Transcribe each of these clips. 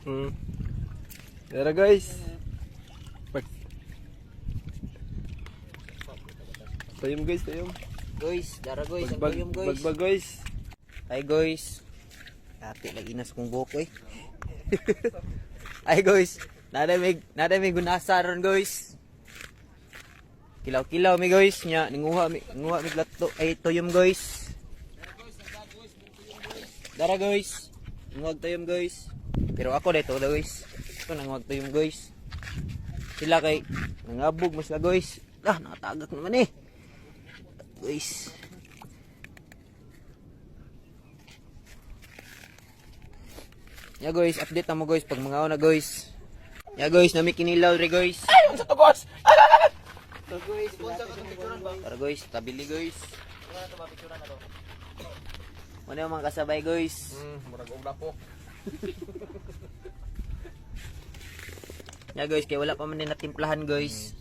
Tara guys. Tayom guys, tayom. Guys, dara guys, ang Bagbag, tuyom guys. bagbag guys. Ay guys. Ati lagi nas kong buhok eh. Ay guys, nada may gunasa ron guys. Kilaw-kilaw mi guys nya ninguha mi glato ay tuyom guys. Dara guys. Nanguhag tuyom guys. Pero ako dito guys. Ito nanguhag tuyom guys. Sila kay nangabog mas la guys. Ah, nakatagak naman eh. Guys. Ya guys, update na mo guys pag mga una guys. Ya guys, nami kinilaw re guys. Ay, unsa to boss? So guys, para guys, tabili guys. Ano yung mga kasabay guys? Murag og lapo. Ya guys, kaya wala pa man din natimplahan guys.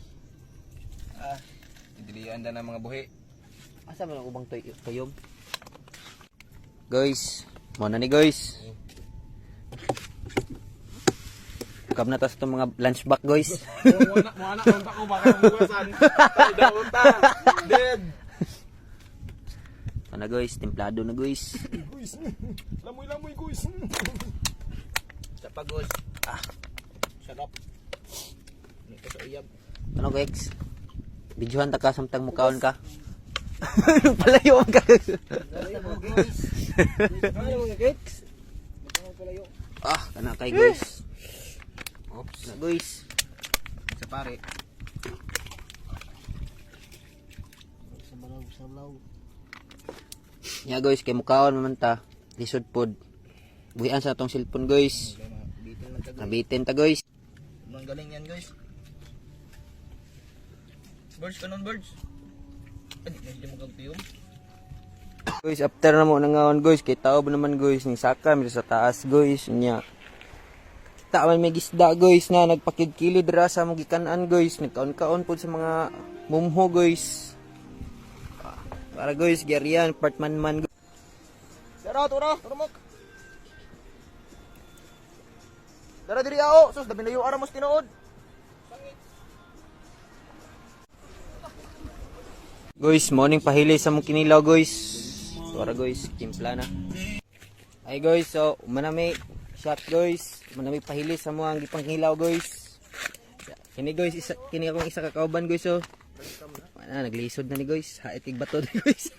Dilian na mga buhi. Asa man ang ubang tuyom? Guys, mo na ni guys. Kam na tas itong mga lunch back guys. Mo ana ko baka buwasan. Daw ta. Dead. Ano guys, templado na guys. Guys. Lamoy guys. Sa pagos. Sarap. Nito sa uyab. Ano guys? Videohan ta ka samtang mukaon ka. Palayo ka. Kana kay guys. Oops. Na guys. Sa pare. Ya guys, kay mukaon man ta. Lisod pod. Buhian sa atong cellphone guys. Nabitin ta guys. Ang galing yan guys. Birds kanon birds. Hindi mo kagtiyom. Guys, after na mo nangawan guys, kay tao ba naman guys, ning saka mi sa taas guys nya. Tawan may gisda guys na nagpakigkilid ra sa mong gikan-an guys, nagkaon-kaon pod sa mga mumho guys. Para guys, gyarian part man. Dara, turok. Dara diri ako, sus dabi layo ara mo sa tinuod. Guys, morning pahili sa mong kinilaw guys. Para guys, timpla na. Ay guys, so manami shot guys. Manami pahili sa mo ang gipanghilaw guys. Kini guys, kini akong isa ka kauban guys so. Naglisod na ni guys. Haitig bato na guys.